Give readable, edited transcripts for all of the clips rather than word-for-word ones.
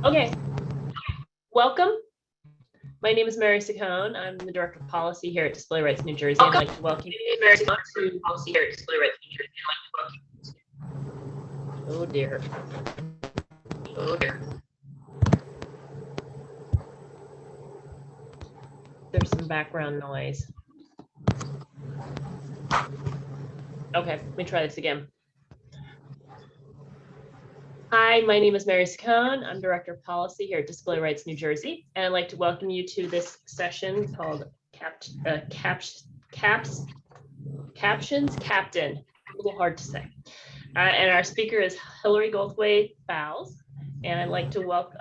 Okay, welcome. My name is Mary Saccone. I'm the Director of Policy here at Display Rights New Jersey. I'd like to welcome you to Policy here at Display Rights New Jersey. Oh dear. Oh dear. There's some background noise. Okay, let me try this again. Hi, my name is Mary Saccone. I'm Director of Policy here at Display Rights New Jersey, and I'd like to welcome you to this session called Captions Captain. A little hard to say. And our speaker is Hillary Goldthwait Fowles, and I'd like to welcome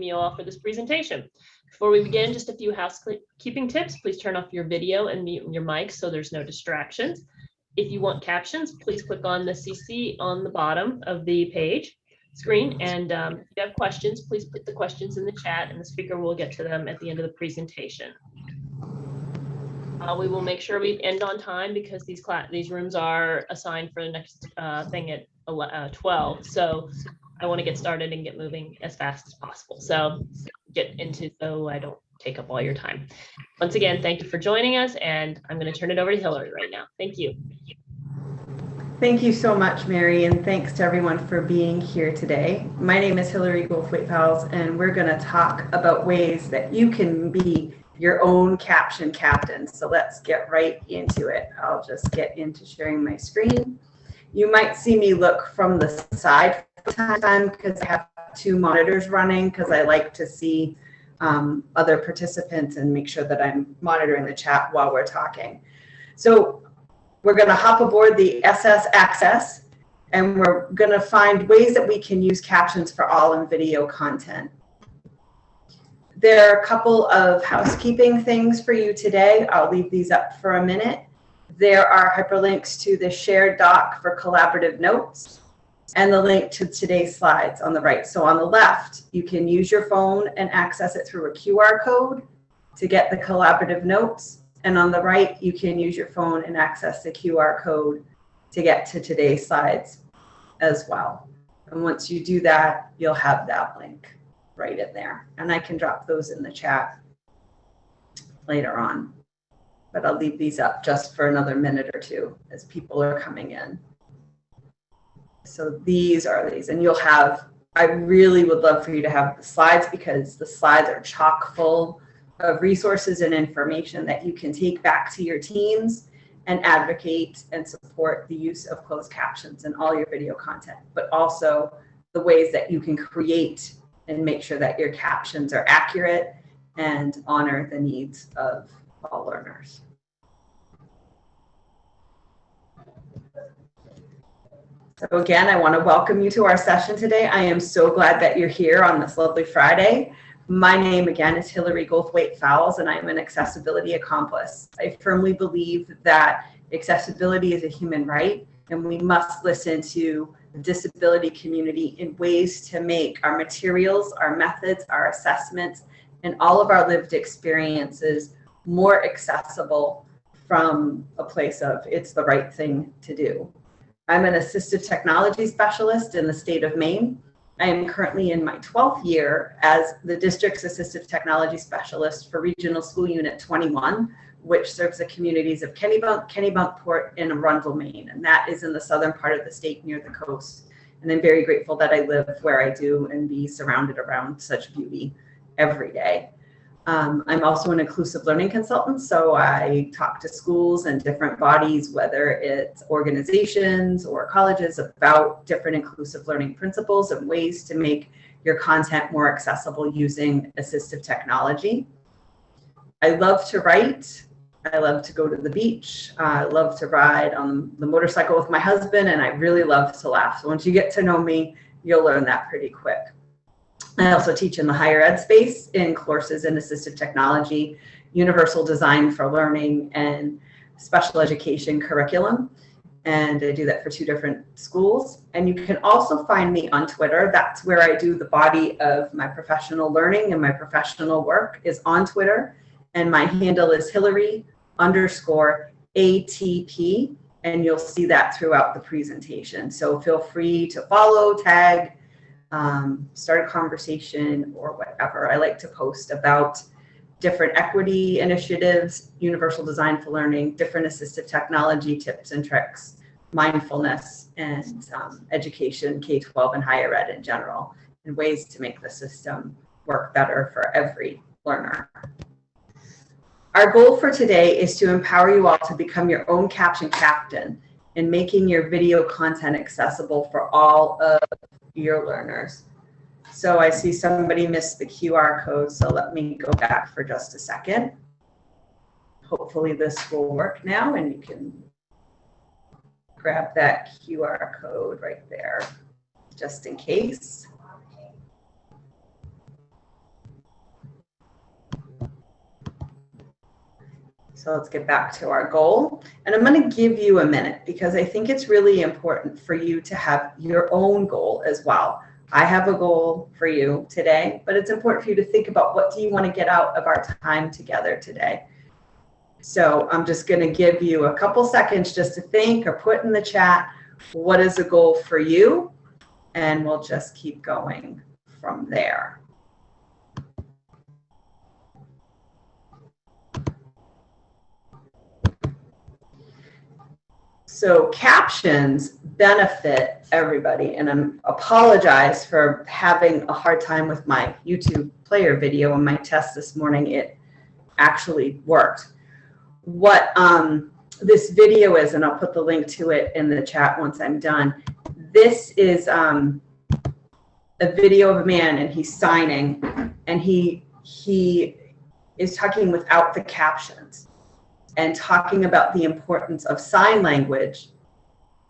you all for this presentation. Before we begin, just a few housekeeping tips. Please turn off your video and mute your mic so there's no distractions. If you want captions, please click on the CC on the bottom of the page screen. And if you have questions, please put the questions in the chat and the speaker will get to them at the end of the presentation. We will make sure we end on time because these rooms are assigned for the next thing at 12. So I want to get started and get moving as fast as possible. So I don't take up all your time. Once again, thank you for joining us, and I'm going to turn it over to Hillary right now. Thank you. Thank you so much, Mary, and thanks to everyone for being here today. My name is Hillary Goldthwait Fowles, and we're going to talk about ways that you can be your own caption captain. So let's get right into it. I'll just get into sharing my screen. You might see me look from the side from time to time because I have two monitors running because I like to see other participants and make sure that I'm monitoring the chat while we're talking. So we're going to hop aboard the SS Access, and we're going to find ways that we can use captions for all in video content. There are a couple of housekeeping things for you today. I'll leave these up for a minute. There are hyperlinks to the shared doc for collaborative notes and the link to today's slides on the right. So on the left, you can use your phone and access it through a QR code to get the collaborative notes. And on the right, you can use your phone and access the QR code to get to today's slides as well. And once you do that, you'll have that link right in there. And I can drop those in the chat later on. But I'll leave these up just for another minute or two as people are coming in. So these are these, and you'll have, I really would love for you to have the slides because the slides are chock full of resources and information that you can take back to your teams and advocate and support the use of closed captions in all your video content, but also the ways that you can create and make sure that your captions are accurate and honor the needs of all learners. So again, I want to welcome you to our session today. I am so glad that you're here on this lovely Friday. My name again is Hillary Goldthwait Fowles, and I'm an accessibility accomplice. I firmly believe that accessibility is a human right, and we must listen to the disability community in ways to make our materials, our methods, our assessments, and all of our lived experiences more accessible from a place of it's the right thing to do. I'm an assistive technology specialist in the state of Maine. I am currently in my 12th year as the district's assistive technology specialist for Regional School Unit 21, which serves the communities of Kennebunkport, and Arundel, Maine. And that is in the southern part of the state near the coast. And I'm very grateful that I live where I do and be surrounded around such beauty every day. I'm also an inclusive learning consultant, so I talk to schools and different bodies, whether it's organizations or colleges, about different inclusive learning principles and ways to make your content more accessible using assistive technology. I love to write. I love to go to the beach. I love to ride on the motorcycle with my husband, and I really love to laugh. So once you get to know me, you'll learn that pretty quick. I also teach in the higher ed space in courses in assistive technology, universal design for learning, and special education curriculum. And I do that for 2 different schools. And you can also find me on Twitter. That's where I do the body of my professional learning and my professional work is on Twitter. And my handle is Hillary_ATP. And you'll see that throughout the presentation. So feel free to follow, tag, start a conversation or whatever. I like to post about different equity initiatives, universal design for learning, different assistive technology tips and tricks, mindfulness, and education, K-12 and higher ed in general, and ways to make the system work better for every learner. Our goal for today is to empower you all to become your own caption captain in making your video content accessible for all of your learners. So I see somebody missed the QR code, so let me go back for just a second. Hopefully this will work now, and you can grab that QR code right there, just in case. So let's get back to our goal. And I'm going to give you a minute because I think it's really important for you to have your own goal as well. I have a goal for you today, but it's important for you to think about what do you want to get out of our time together today. So I'm just going to give you a couple seconds just to think or put in the chat, what is a goal for you? And we'll just keep going from there. So captions benefit everybody, and I apologize for having a hard time with my YouTube player video on my test this morning. It actually worked. What this video is, and I'll put the link to it in the chat once I'm done. This is a video of a man, and he's signing, and he is talking without the captions, and talking about the importance of sign language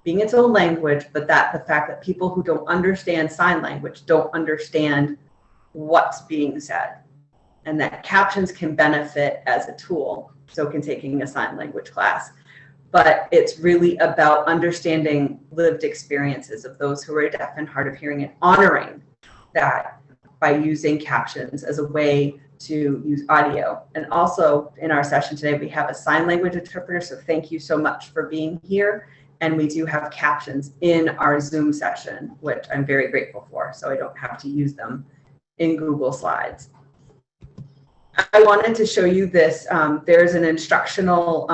being its own language, but that the fact that people who don't understand sign language don't understand what's being said, and that captions can benefit as a tool. So can taking a sign language class, but it's really about understanding lived experiences of those who are deaf and hard of hearing and honoring that by using captions as a way to use audio. And also in our session today, we have a sign language interpreter. So thank you so much for being here. And we do have captions in our Zoom session, which I'm very grateful for. So I don't have to use them in Google Slides. I wanted to show you this. There's an instructional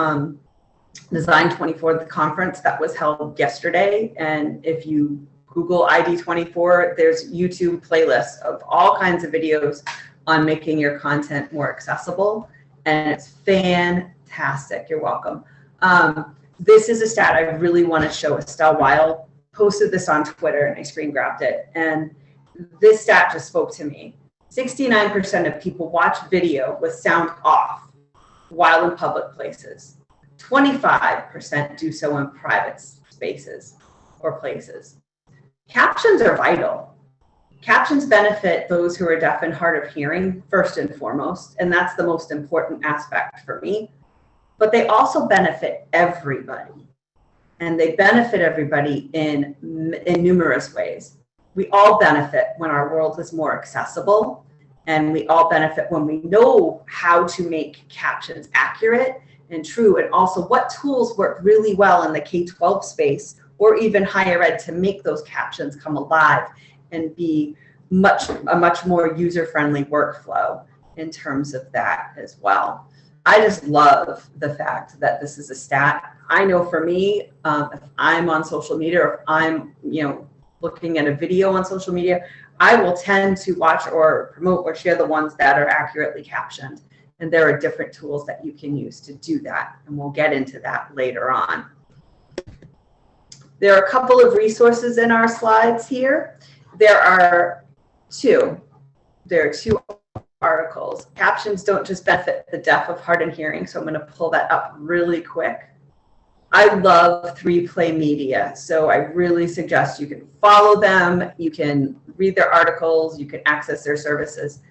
Design 24, the conference that was held yesterday. And if you Google ID 24, there's YouTube playlists of all kinds of videos on making your content more accessible. And it's fantastic. You're welcome. This is a stat I really want to show. Estelle Weil posted this on Twitter and I screen grabbed it. And this stat just spoke to me. 69% of people watch video with sound off while in public places. 25% do so in private spaces or places. Captions are vital. Captions benefit those who are deaf and hard of hearing first and foremost, and that's the most important aspect for me. But they also benefit everybody, and they benefit everybody in numerous ways. We all benefit when our world is more accessible, and we all benefit when we know how to make captions accurate and true, and also what tools work really well in the K-12 space or even higher ed to make those captions come alive and be a much more user-friendly workflow in terms of that as well. I just love the fact that this is a stat. I know for me, if I'm on social media or if I'm looking at a video on social media, I will tend to watch or promote or share the ones that are accurately captioned. And there are different tools that you can use to do that. And we'll get into that later on. There are a couple of resources in our slides here. There are two articles. Captions don't just benefit the deaf of hard of hearing. So I'm going to pull that up really quick. I love Freeplay Media, so I really suggest you can follow them, you can read their articles, you can access their services.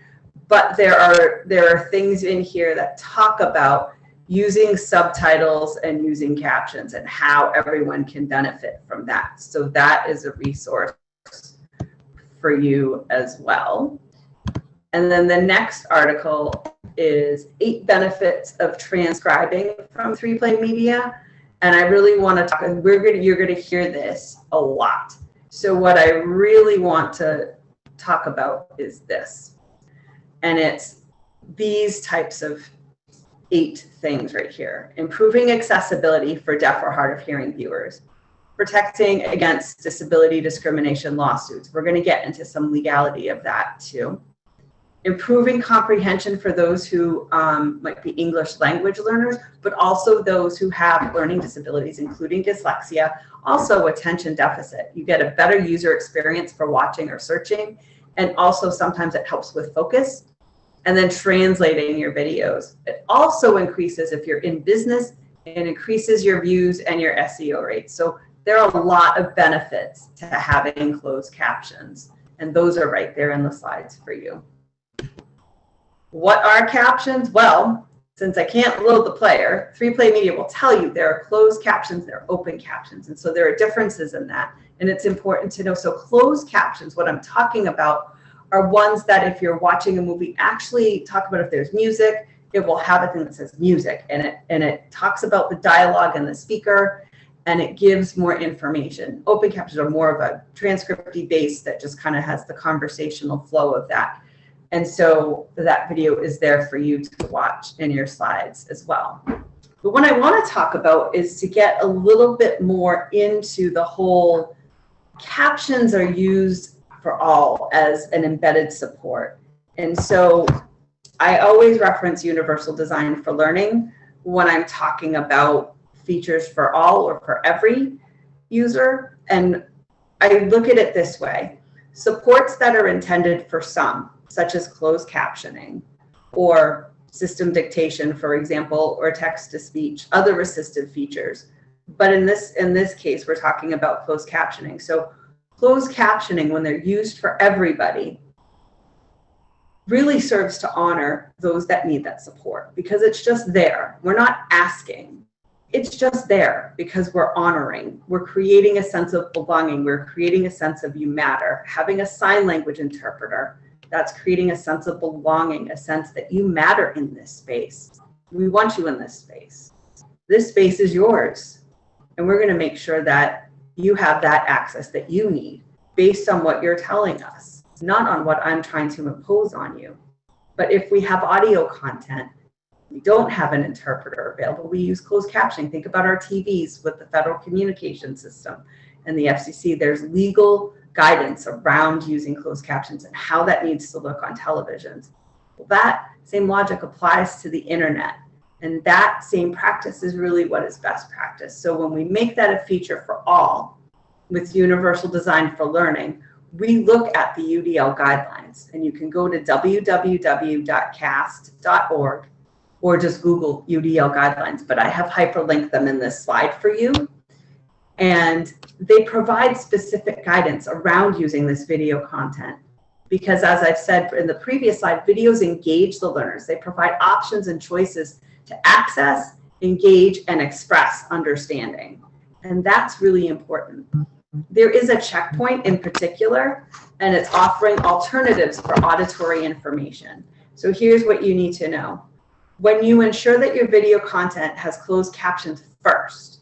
But there are things in here that talk about using subtitles and using captions and how everyone can benefit from that. So that is a resource for you as well. And then the next article is 8 benefits of transcribing from Freeplay Media. And I really want to talk, you're going to hear this a lot. So what I really want to talk about is this. And it's these types of 8 things right here. Improving accessibility for deaf or hard of hearing viewers. Protecting against disability discrimination lawsuits. We're going to get into some legality of that too. Improving comprehension for those who might be English language learners, but also those who have learning disabilities, including dyslexia, also attention deficit. You get a better user experience for watching or searching, and also sometimes it helps with focus. And then translating your videos. It also increases, if you're in business, it increases your views and your SEO rates. So there are a lot of benefits to having closed captions, and those are right there in the slides for you. What are captions? Well, since I can't load the player, Freeplay Media will tell you there are closed captions, there are open captions, and so there are differences in that, and it's important to know. So closed captions, what I'm talking about, are ones that if you're watching a movie, actually talk about if there's music, it will have a thing that says music, and it talks about the dialogue and the speaker, and it gives more information. Open captions are more of a transcripty base that just kind of has the conversational flow of that. And so that video is there for you to watch in your slides as well. But what I want to talk about is to get a little bit more into the whole captions are used for all as an embedded support. And so I always reference universal design for learning when I'm talking about features for all or for every user. And I look at it this way: supports that are intended for some, such as closed captioning or system dictation, for example, or text to speech, other assistive features. But in this case, we're talking about closed captioning. So closed captioning, when they're used for everybody, really serves to honor those that need that support, because it's just there. We're not asking. It's just there because we're honoring. We're creating a sense of belonging. We're creating a sense of you matter. Having a sign language interpreter, that's creating a sense of belonging, a sense that you matter in this space. We want you in this space. This space is yours. And we're going to make sure that you have that access that you need based on what you're telling us, not on what I'm trying to impose on you. But if we have audio content, we don't have an interpreter available, we use closed captioning. Think about our TVs with the Federal Communication System and the FCC. There's legal guidance around using closed captions and how that needs to look on televisions. Well, that same logic applies to the internet. And that same practice is really what is best practice. So when we make that a feature for all with universal design for learning, we look at the UDL guidelines, and you can go to www.cast.org or just Google UDL guidelines, but I have hyperlinked them in this slide for you. And they provide specific guidance around using this video content. Because as I've said in the previous slide, videos engage the learners. They provide options and choices to access, engage, and express understanding. And that's really important. There is a checkpoint in particular, and it's offering alternatives for auditory information. So here's what you need to know. When you ensure that your video content has closed captions first,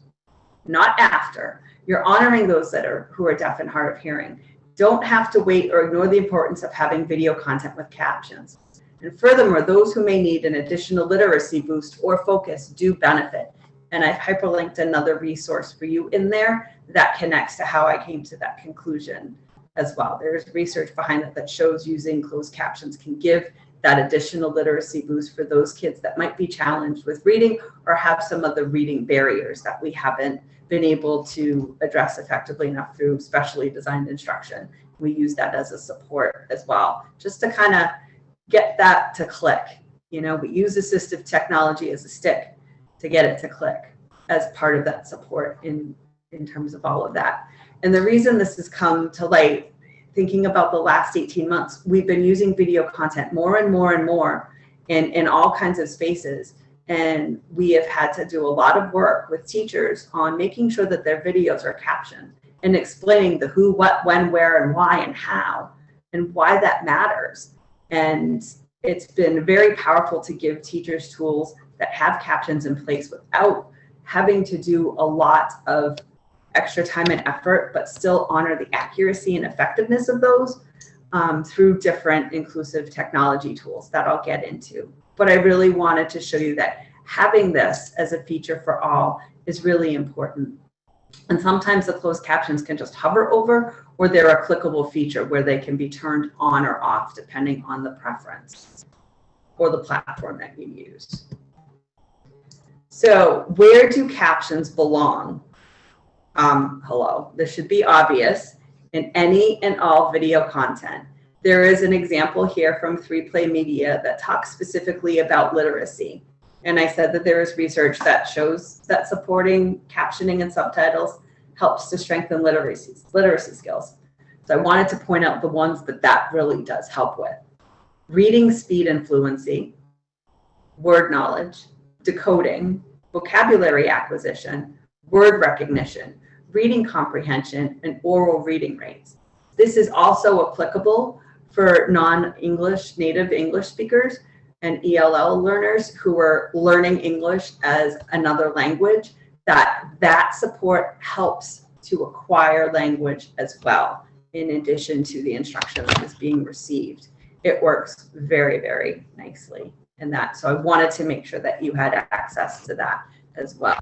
not after, you're honoring those who are deaf and hard of hearing. Don't have to wait or ignore the importance of having video content with captions. And furthermore, those who may need an additional literacy boost or focus do benefit. And I've hyperlinked another resource for you in there that connects to how I came to that conclusion as well. There's research behind it that shows using closed captions can give that additional literacy boost for those kids that might be challenged with reading or have some of the reading barriers that we haven't been able to address effectively enough through specially designed instruction. We use that as a support as well, just to kind of get that to click. You know, we use assistive technology as a stick to get it to click as part of that support in terms of all of that. And the reason this has come to light, thinking about the last 18 months, we've been using video content more and more and more in all kinds of spaces. And we have had to do a lot of work with teachers on making sure that their videos are captioned and explaining the who, what, when, where, and why, and how, and why that matters. And it's been very powerful to give teachers tools that have captions in place without having to do a lot of extra time and effort, but still honor the accuracy and effectiveness of those through different inclusive technology tools that I'll get into. But I really wanted to show you that having this as a feature for all is really important. And sometimes the closed captions can just hover over, or they're a clickable feature where they can be turned on or off depending on the preference or the platform that you use. So where do captions belong? Hello, this should be obvious in any and all video content. There is an example here from Freeplay Media that talks specifically about literacy. And I said that there is research that shows that supporting captioning and subtitles helps to strengthen literacy skills. So I wanted to point out the ones that really does help with. Reading speed and fluency, word knowledge, decoding, vocabulary acquisition, word recognition, reading comprehension, and oral reading rates. This is also applicable for non-English native English speakers and ELL learners who are learning English as another language, that support helps to acquire language as well, in addition to the instruction that is being received. It works very, very nicely in that. So I wanted to make sure that you had access to that as well.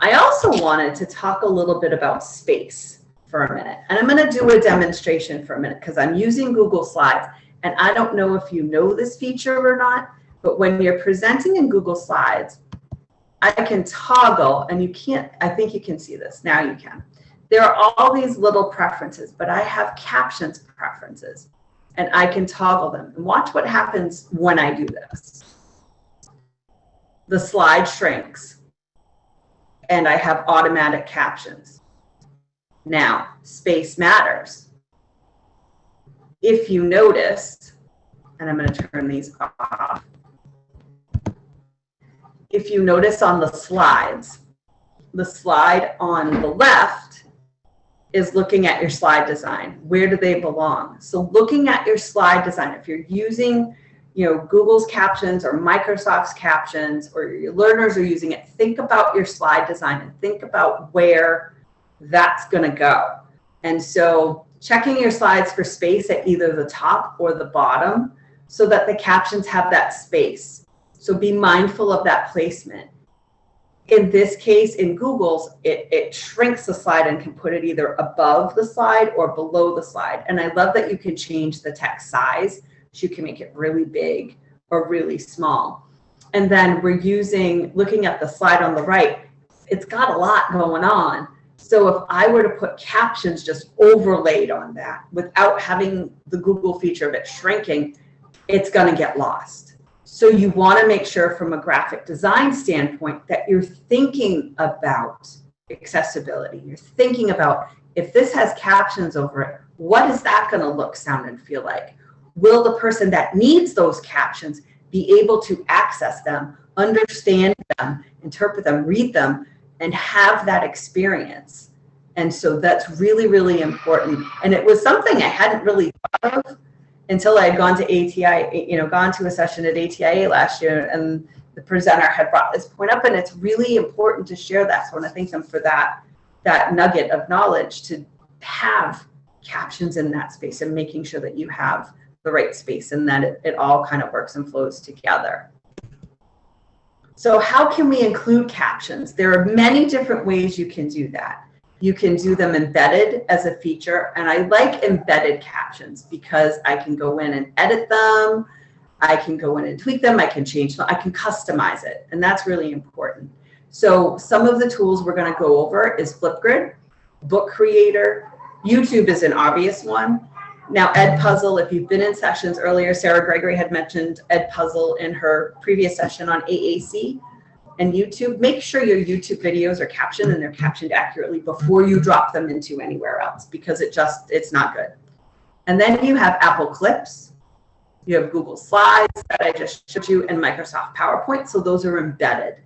I also wanted to talk a little bit about space for a minute. And I'm going to do a demonstration for a minute because I'm using Google Slides. And I don't know if you know this feature or not, but when you're presenting in Google Slides, I can toggle, and you can't, I think you can see this. Now you can. There are all these little preferences, but I have captions preferences, and I can toggle them. And watch what happens when I do this. The slide shrinks, and I have automatic captions. Now, space matters. If you noticed, and I'm going to turn these off. If you notice on the slides, the slide on the left is looking at your slide design. Where do they belong? So looking at your slide design, if you're using, Google's captions or Microsoft's captions, or your learners are using it, think about your slide design and think about where that's going to go. And so checking your slides for space at either the top or the bottom so that the captions have that space. So be mindful of that placement. In this case, in Google's, it shrinks the slide and can put it either above the slide or below the slide. And I love that you can change the text size. So you can make it really big or really small. And then we're looking at the slide on the right, it's got a lot going on. So if I were to put captions just overlaid on that without having the Google feature of it shrinking, it's going to get lost. So you want to make sure from a graphic design standpoint that you're thinking about accessibility. You're thinking about, if this has captions over it, what is that going to look, sound, and feel like? Will the person that needs those captions be able to access them, understand them, interpret them, read them, and have that experience? And so that's really, really important. And it was something I hadn't really thought of until I had gone to ATI, gone to a session at ATIA last year, and the presenter had brought this point up, and it's really important to share that. So I want to thank them for that nugget of knowledge, to have captions in that space and making sure that you have the right space and that it all kind of works and flows together. So how can we include captions? There are many different ways you can do that. You can do them embedded as a feature, and I like embedded captions because I can go in and edit them, I can go in and tweak them, I can change them, I can customize it, and that's really important. So some of the tools we're going to go over is Flipgrid, Book Creator, YouTube is an obvious one. Now Edpuzzle, if you've been in sessions earlier, Sarah Gregory had mentioned Edpuzzle in her previous session on AAC. And YouTube, make sure your YouTube videos are captioned and they're captioned accurately before you drop them into anywhere else, because it's not good. And then you have Apple Clips, you have Google Slides that I just showed you, and Microsoft PowerPoint, so those are embedded.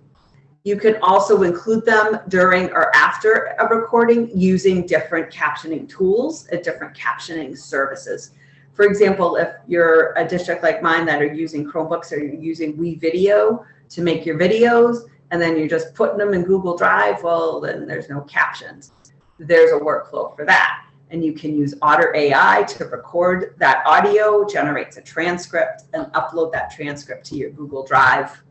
You can also include them during or after a recording using different captioning tools and different captioning services. For example, if you're a district like mine that are using Chromebooks or you're using WeVideo to make your videos, and then you're just putting them in Google Drive, well, then there's no captions. There's a workflow for that. and you can use Otter Ai to record that audio, generates a transcript, and upload that transcript to your Google Drive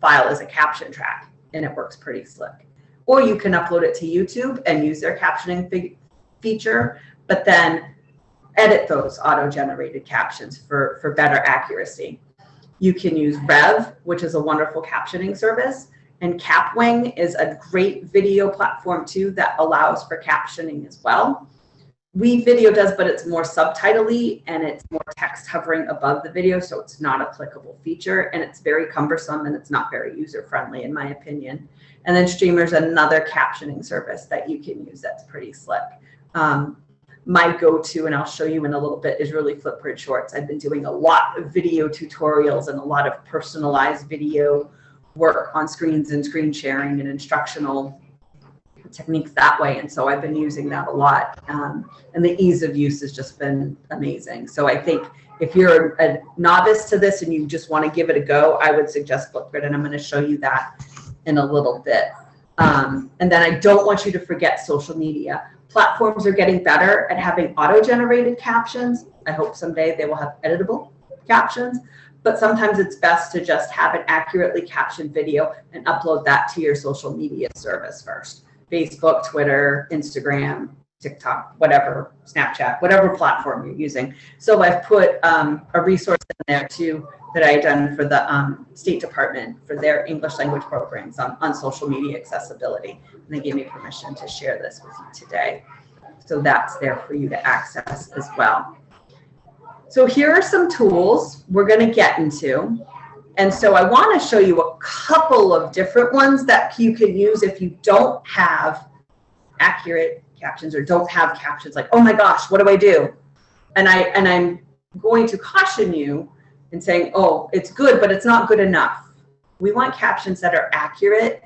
file as a caption track, and it works pretty slick. Or you can upload it to YouTube and use their captioning feature, but then edit those auto-generated captions for better accuracy. You can use Rev, which is a wonderful captioning service, and Capwing is a great video platform too that allows for captioning as well. Video does, but it's more subtitle-y and it's more text hovering above the video, so it's not a clickable feature, and it's very cumbersome and it's not very user-friendly in my opinion. And then Streamer's another captioning service that you can use that's pretty slick. My go-to, and I'll show you in a little bit, is really Flipgrid Shorts. I've been doing a lot of video tutorials and a lot of personalized video work on screens and screen sharing and instructional techniques that way. And so I've been using that a lot. And the ease of use has just been amazing. So I think if you're a novice to this and you just want to give it a go, I would suggest Flipgrid, and I'm going to show you that in a little bit. And then I don't want you to forget social media. Platforms are getting better at having auto-generated captions. I hope someday they will have editable captions, but sometimes it's best to just have an accurately captioned video and upload that to your social media service first. Facebook, Twitter, Instagram, TikTok, whatever, Snapchat, whatever platform you're using. So I've put a resource in there too that I had done for the State Department for their English language programs on social media accessibility. And they gave me permission to share this with you today. So that's there for you to access as well. So here are some tools we're going to get into. And so I want to show you a couple of different ones that you can use if you don't have accurate captions or don't have captions like, oh my gosh, what do I do? And I'm going to caution you in saying, oh, it's good, but it's not good enough. We want captions that are accurate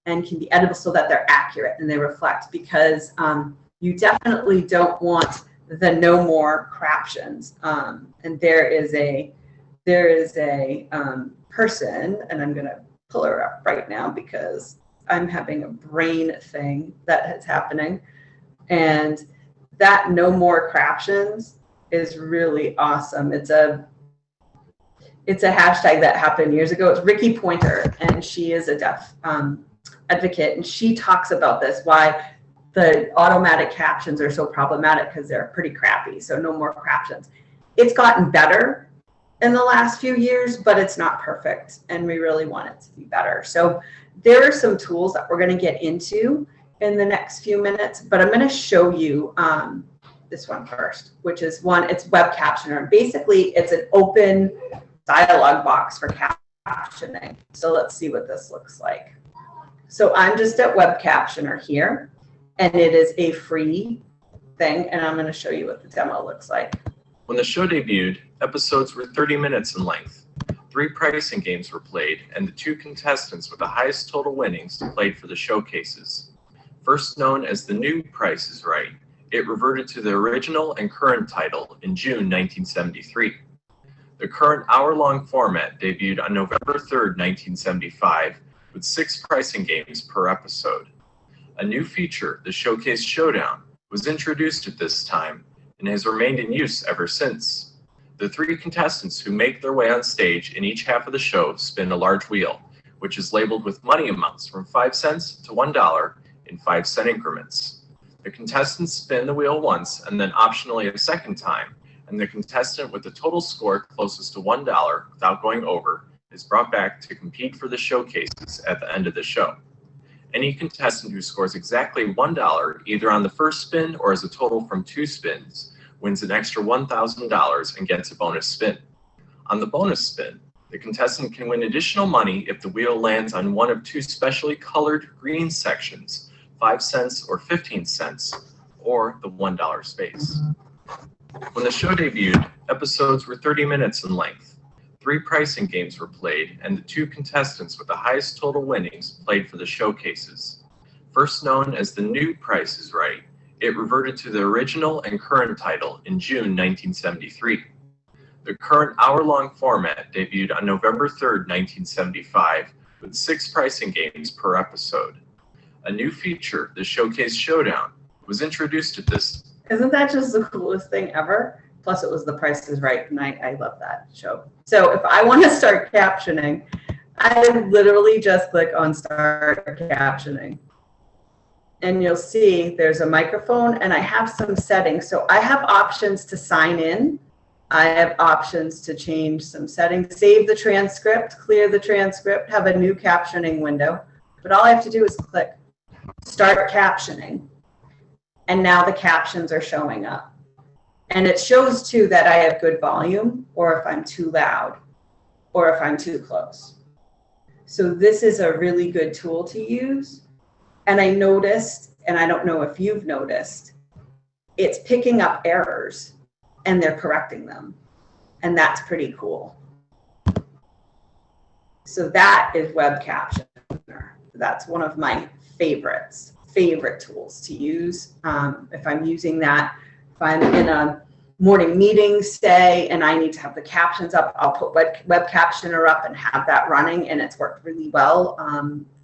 and can be editable so that they're accurate and they reflect, because you definitely don't want the no more craptions. And there is a person, and I'm going to pull her up right now because I'm having a brain thing that is happening. And that no more craptions is really awesome. It's a hashtag that happened years ago. It's Ricky Pointer, and she is a deaf advocate, and she talks about this, why the automatic captions are so problematic, because they're pretty crappy. So no more craptions. It's gotten better in the last few years, but it's not perfect, and we really want it to be better. So there are some tools that we're going to get into in the next few minutes, but I'm going to show you this one first, which is it's Web Captioner. Basically, it's an open dialog box for captioning. So let's see what this looks like. So I'm just at Web Captioner here, and it is a free thing, and I'm going to show you what the demo looks like. When the show debuted, episodes were 30 minutes in length. 3 pricing games were played, and the 2 contestants with the highest total winnings played for the showcases. First known as The New Price is Right, it reverted to the original and current title in June 1973. The current hour-long format debuted on November 3rd, 1975, with 6 pricing games per episode. A new feature, the Showcase Showdown, was introduced at this time and has remained in use ever since. The 3 contestants who make their way on stage in each half of the show spin a large wheel, which is labeled with money amounts from 5 cents to $1 in 5-cent increments. The contestants spin the wheel once and then optionally a second time, and the contestant with the total score closest to $1 without going over is brought back to compete for the showcases at the end of the show. Any contestant who scores exactly $1 either on the first spin or as a total from 2 spins wins an extra $1,000 and gets a bonus spin. On the bonus spin, the contestant can win additional money if the wheel lands on one of 2 specially colored green sections, 5 cents or 15 cents, or the $1 space. When the show debuted, episodes were 30 minutes in length. 3 pricing games were played, and the 2 contestants with the highest total winnings played for the showcases. First known as The New Price is Right, it reverted to the original and current title in June 1973. The current hour-long format debuted on November 3rd, 1975, with 6 pricing games per episode. A new feature, the Showcase Showdown, was introduced at this Isn't that just the coolest thing ever? Plus it was The Price is Right, and I love that show. So if I want to start captioning, I literally just click on Start Captioning. And you'll see there's a microphone, and I have some settings. So I have options to sign in. I have options to change some settings, save the transcript, clear the transcript, have a new captioning window. But all I have to do is click Start Captioning. And now the captions are showing up. And it shows too that I have good volume, or if I'm too loud, or if I'm too close. So this is a really good tool to use. And I noticed, and I don't know if you've noticed, it's picking up errors and they're correcting them. And that's pretty cool. So that is Web Captioner. That's one of my favorite tools to use. If I'm using that, if I'm in a morning meeting, say, and I need to have the captions up, I'll put Web Captioner up and have that running, and it's worked really well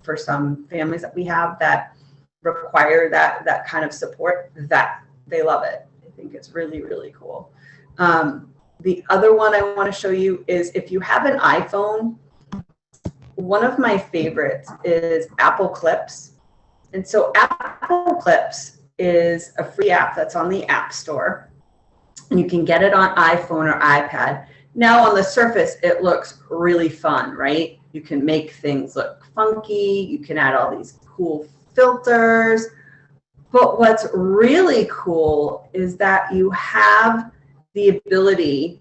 for some families that we have that require that kind of support. That they love it. I think it's really, really cool. The other one I want to show you is if you have an iPhone, one of my favorites is Apple Clips. And so Apple Clips is a free app that's on the App Store. And you can get it on iPhone or iPad. Now on the surface, it looks really fun, right? You can make things look funky. You can add all these cool filters. But what's really cool is that you have the ability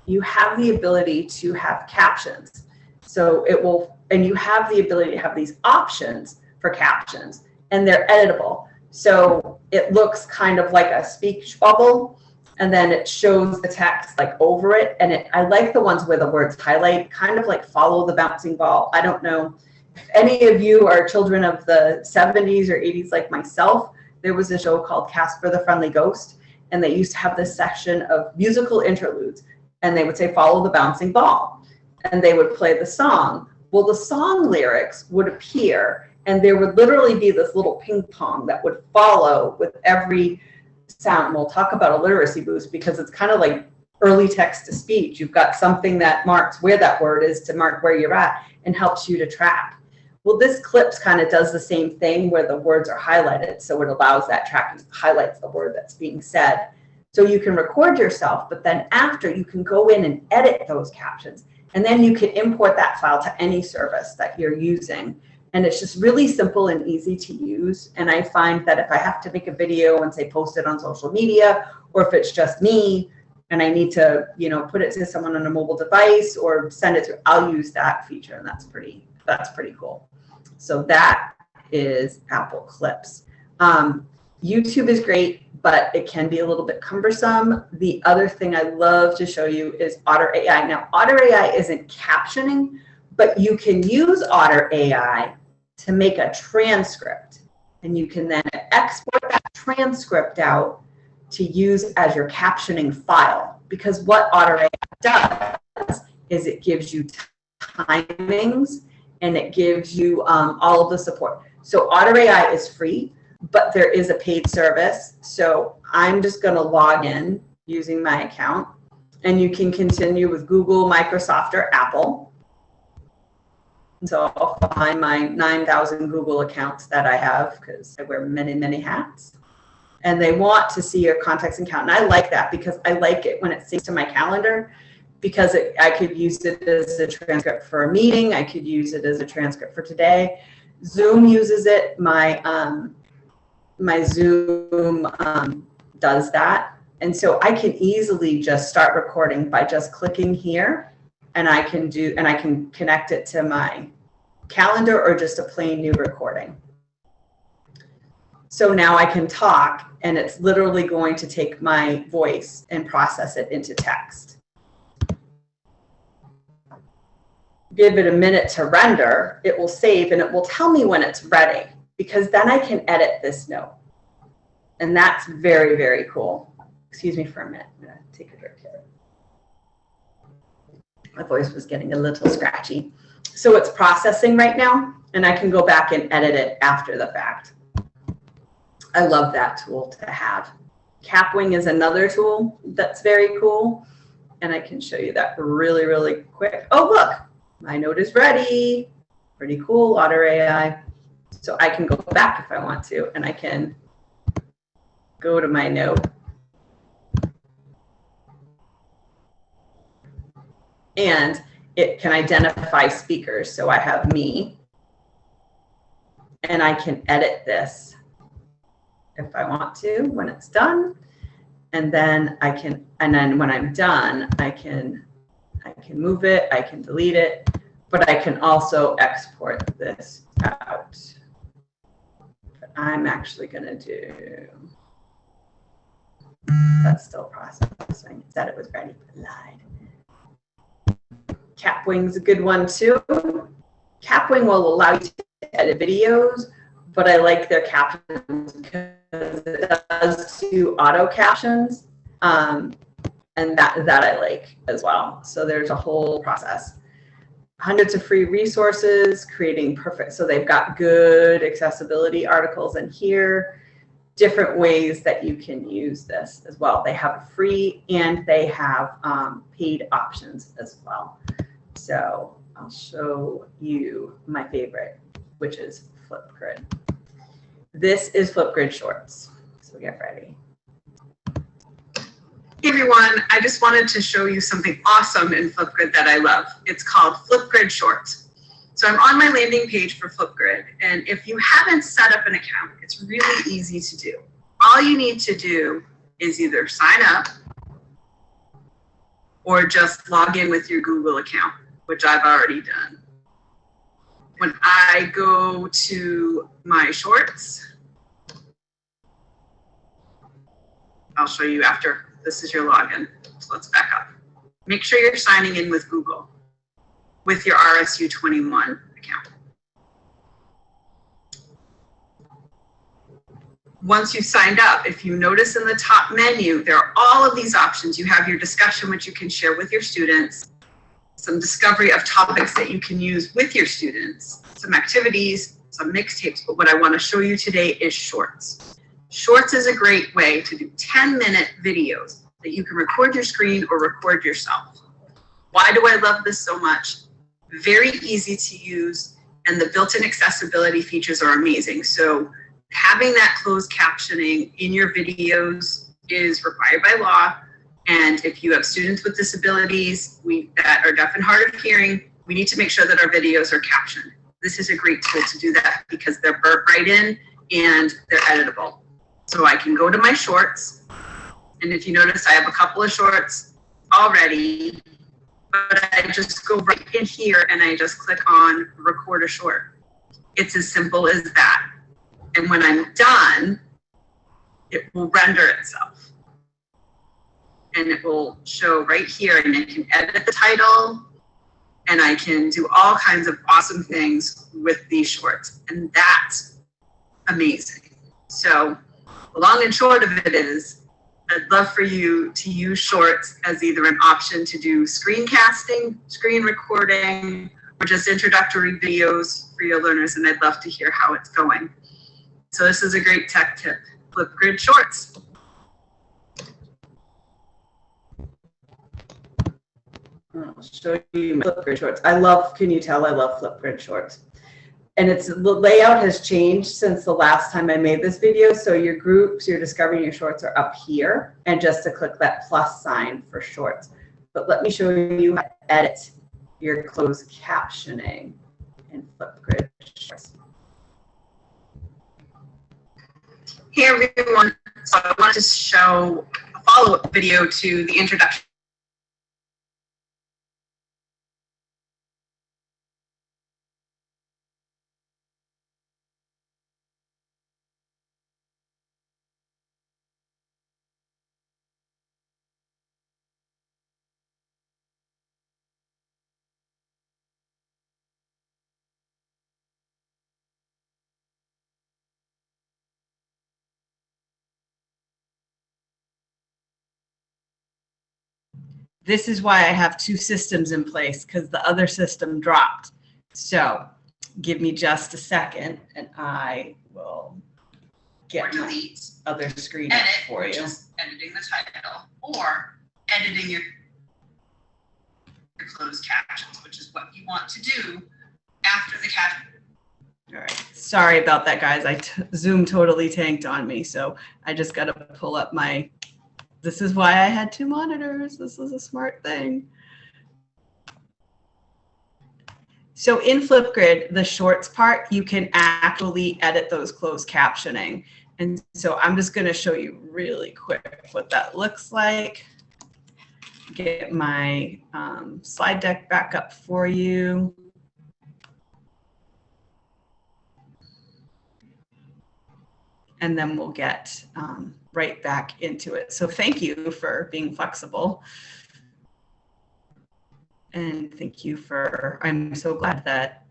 to have captions. So it will, and you have the ability to have these options for captions, and they're editable. So it looks kind of like a speech bubble, and then it shows the text like over it. And I like the ones where the words highlight, kind of like Follow the Bouncing Ball. I don't know if any of you are children of the 70s or 80s like myself. There was a show called Casper the Friendly Ghost, and they used to have this section of musical interludes, and they would say, follow the bouncing ball, and they would play the song. Well, the song lyrics would appear, and there would literally be this little ping pong that would follow with every sound. And we'll talk about a literacy boost because it's kind of like early text to speech. You've got something that marks where that word is to mark where you're at and helps you to track. Well, this Clips kind of does the same thing where the words are highlighted. So it allows that tracking, highlights the word that's being said. So you can record yourself, but then after you can go in and edit those captions. And then you can import that file to any service that you're using. And it's just really simple and easy to use. And I find that if I have to make a video and say post it on social media, or if it's just me and I need to, put it to someone on a mobile device or send it to, I'll use that feature. And that's pretty cool. So that is Apple Clips. YouTube is great, but it can be a little bit cumbersome. The other thing I love to show you is Otter Ai. Now, Otter Ai isn't captioning, but you can use Otter Ai to make a transcript. And you can then export that transcript out to use as your captioning file. Because what Otter Ai does is it gives you timings and it gives you all of the support. So Otter Ai is free, but there is a paid service. So I'm just going to log in using my account, and you can continue with Google, Microsoft, or Apple. So I'll find my 9,000 Google accounts that I have because I wear many, many hats. And they want to see your contacts and count. And I like that because I like it when it syncs to my calendar, because I could use it as a transcript for a meeting. I could use it as a transcript for today. Zoom uses it. My Zoom does that. And so I can easily just start recording by just clicking here, and I can connect it to my calendar or just a plain new recording. So now I can talk, and it's literally going to take my voice and process it into text. Give it a minute to render, it will save, and it will tell me when it's ready, because then I can edit this note. And that's very, very cool. Excuse me for a minute. I'm going to take a drink here. My voice was getting a little scratchy. So it's processing right now, and I can go back and edit it after the fact. I love that tool to have. Capwing is another tool that's very cool. And I can show you that really, really quick. Oh, look, my note is ready. Pretty cool, Otter Ai. So I can go back if I want to, and I can go to my note. And it can identify speakers. So I have me, and I can edit this if I want to when it's done. And then when I'm done, I can move it, I can delete it, but I can also export this out. But I'm actually gonna do, that's still processing. It said it was ready, but lied. Capwing's a good one too. Capwing will allow you to edit videos, but I like their captions because it does do auto captions, and that I like as well. So there's a whole process. Hundreds of free resources, creating perfect. So they've got good accessibility articles in here, different ways that you can use this as well. They have free and they have paid options as well. So I'll show you my favorite, which is Flipgrid. This is Flipgrid Shorts. So get ready. Hey everyone, I just wanted to show you something awesome in Flipgrid that I love. It's called Flipgrid Shorts. So I'm on my landing page for Flipgrid, and if you haven't set up an account, it's really easy to do. All you need to do is either sign up or just log in with your Google account, which I've already done. When I go to my shorts, I'll show you after. This is your login. So let's back up. Make sure you're signing in with Google with your RSU21 account. Once you've signed up, if you notice in the top menu, there are all of these options. You have your discussion, which you can share with your students, some discovery of topics that you can use with your students, some activities, some mixtapes, but what I want to show you today is shorts. Shorts is a great way to do 10-minute videos that you can record your screen or record yourself. Why do I love this so much? Very easy to use, and the built-in accessibility features are amazing. So having that closed captioning in your videos is required by law. And if you have students with disabilities that are deaf and hard of hearing, we need to make sure that our videos are captioned. This is a great tool to do that because they're burnt right in and they're editable. So I can go to my shorts, and if you notice, I have a couple of shorts already, but I just go right in here and I just click on record a short. It's as simple as that. And when I'm done, it will render itself. And it will show right here, and I can edit the title, and I can do all kinds of awesome things with these shorts. And that's amazing. So the long and short of it is, I'd love for you to use shorts as either an option to do screencasting, screen recording, or just introductory videos for your learners, and I'd love to hear how it's going. So this is a great tech tip, Flipgrid Shorts. I'll show you my Flipgrid Shorts. Can you tell I love Flipgrid Shorts? And the layout has changed since the last time I made this video. So your groups, your discovering your shorts are up here, and just to click that plus sign for shorts. But let me show you how to edit your closed captioning in Flipgrid Shorts. Hey everyone, so I wanted to show a follow-up video to the introduction. This is why I have two systems in place, because the other system dropped. So give me just a second and I will get my delete, other screen up edit, for which you. is editing the title, or editing your closed captions, which is what you want to do after the caption. All right. Sorry about that, guys. Zoom totally tanked on me, so I just got to pull up my. This is why I had 2 monitors. This is a smart thing. So in Flipgrid, the shorts part, you can actually edit those closed captioning. And so I'm just going to show you really quick what that looks like. Get my slide deck back up for you. And then we'll get right back into it. So thank you for being flexible. And thank you for, I'm so glad that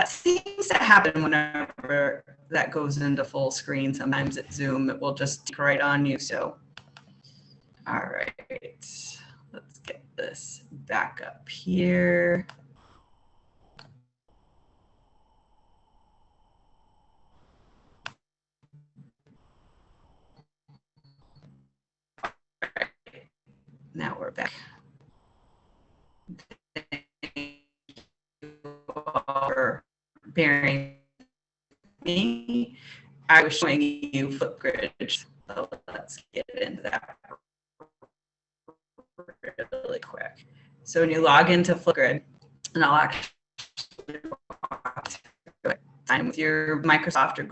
seems to happen whenever that goes into full screen. Sometimes at Zoom, it will just take right on you. So, all right, let's get this back up here. Now we're back. For bearing me. I was showing you Flipgrid, so let's get into that really quick. So when you log into Flipgrid, and I'll actually time with your Microsoft or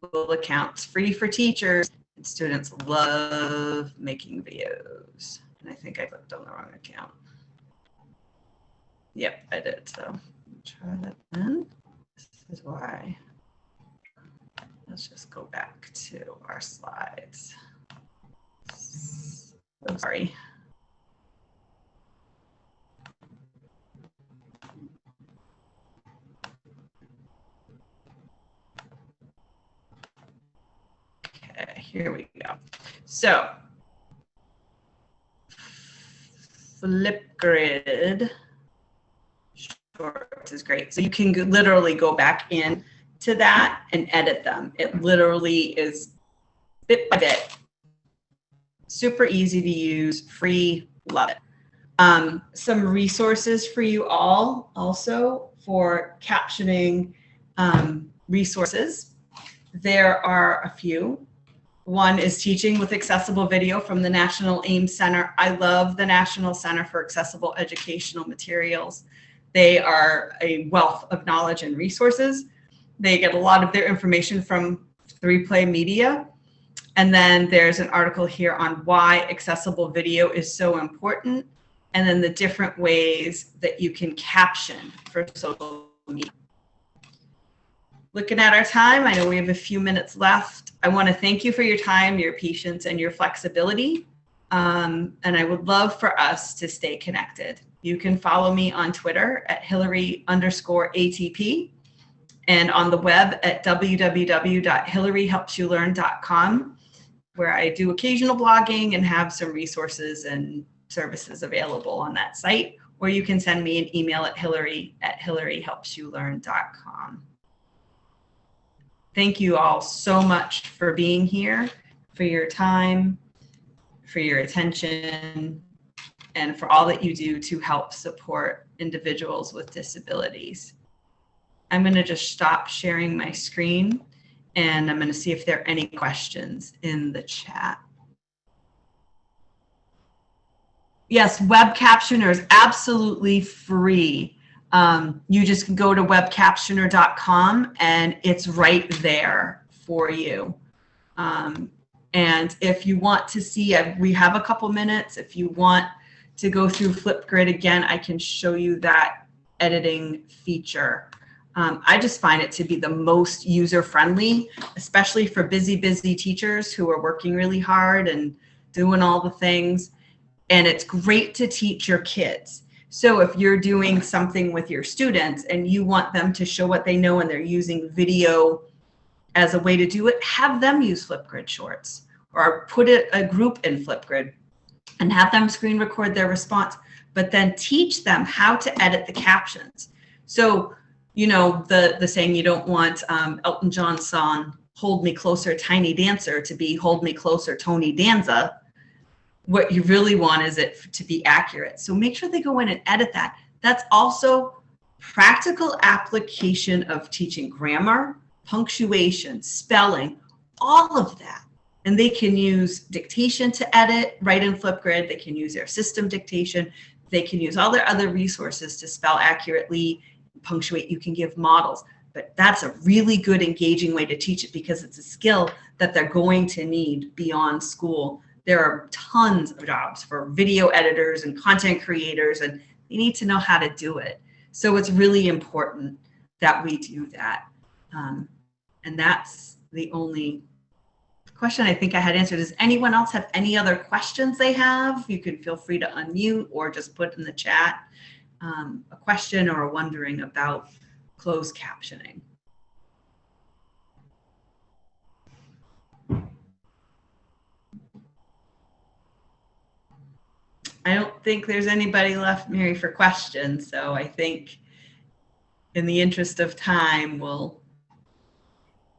Google accounts, free for teachers, and students love making videos. And I think I clicked on the wrong account. Yep, I did. So try that then. This is why. Let's just go back to our slides. Oh, sorry. Okay, here we go. So Flipgrid shorts is great. So you can literally go back in to that and edit them. It literally is bit by bit, super easy to use, free, love it. Some resources for you all also for captioning resources. There are a few. One is Teaching with Accessible Video from the National AIMS Center. I love the National Center for Accessible Educational Materials. They are a wealth of knowledge and resources. They get a lot of their information from Freeplay Media. And then there's an article here on why accessible video is so important, and then the different ways that you can caption for social media. Looking at our time, I know we have a few minutes left. I want to thank you for your time, your patience, and your flexibility. And I would love for us to stay connected. You can follow me on Twitter at Hillary_ATP and on the web at www.hillaryhelpsyoulearn.com, where I do occasional blogging and have some resources and services available on that site. Or you can send me an email at hillary@hillaryhelpsyoulearn.com. Thank you all so much for being here, for your time, for your attention, and for all that you do to help support individuals with disabilities. I'm going to just stop sharing my screen, and I'm going to see if there are any questions in the chat. Yes, Web Captioner is absolutely free. You just can go to webcaptioner.com and it's right there for you. And if you want to see, we have a couple minutes. If you want to go through Flipgrid again, I can show you that editing feature. I just find it to be the most user-friendly, especially for busy teachers who are working really hard and doing all the things. And it's great to teach your kids. So if you're doing something with your students and you want them to show what they know and they're using video as a way to do it, have them use Flipgrid Shorts, or put a group in Flipgrid and have them screen record their response, but then teach them how to edit the captions. So, you know, the saying, you don't want Elton John's song hold me closer, tiny dancer to be hold me closer, Tony Danza. What you really want is it to be accurate. So make sure they go in and edit that. That's also practical application of teaching grammar, punctuation, spelling, all of that. And they can use dictation to edit right in Flipgrid. They can use their system dictation. They can use all their other resources to spell accurately, punctuate. You can give models. But that's a really good engaging way to teach it because it's a skill that they're going to need beyond school. There are tons of jobs for video editors and content creators, and they need to know how to do it. So it's really important that we do that. And that's the only question I think I had answered. Does anyone else have any other questions they have? You can feel free to unmute or just put in the chat a question or a wondering about closed captioning. I don't think there's anybody left, Mary, for questions. So I think in the interest of time, we'll.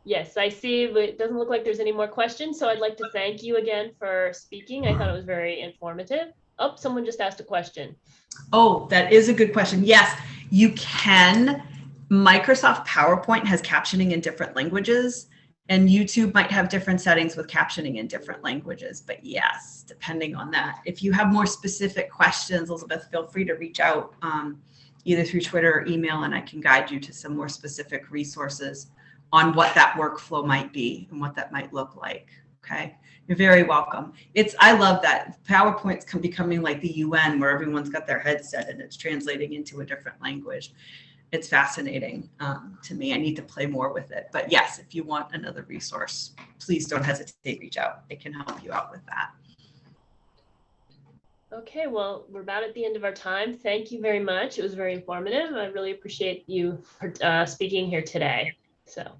Yes, I see. But it doesn't look like there's any more questions. So I'd like to thank you again for speaking. I thought it was very informative. Oh, someone just asked a question. Oh, that is a good question. Yes, you can. Microsoft PowerPoint has captioning in different languages, and YouTube might have different settings with captioning in different languages. But yes, depending on that. If you have more specific questions, Elizabeth, feel free to reach out either through Twitter or email, and I can guide you to some more specific resources on what that workflow might be and what that might look like. Okay, you're very welcome. I love that PowerPoint's becoming like the UN, where everyone's got their headset and it's translating into a different language. It's fascinating to me. I need to play more with it. But yes, if you want another resource, please don't hesitate to reach out. It can help you out with that. Okay, well, we're about at the end of our time. Thank you very much. It was very informative. I really appreciate you speaking here today. So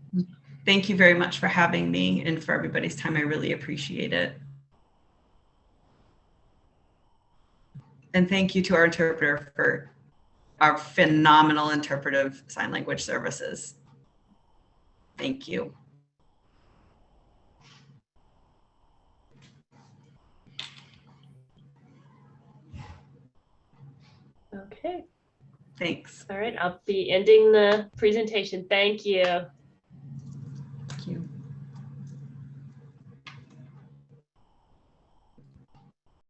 thank you very much for having me and for everybody's time. I really appreciate it. And thank you to our interpreter for our phenomenal interpretive sign language services. Thank you. okay. Thanks. All right, I'll be ending the presentation. Thank you.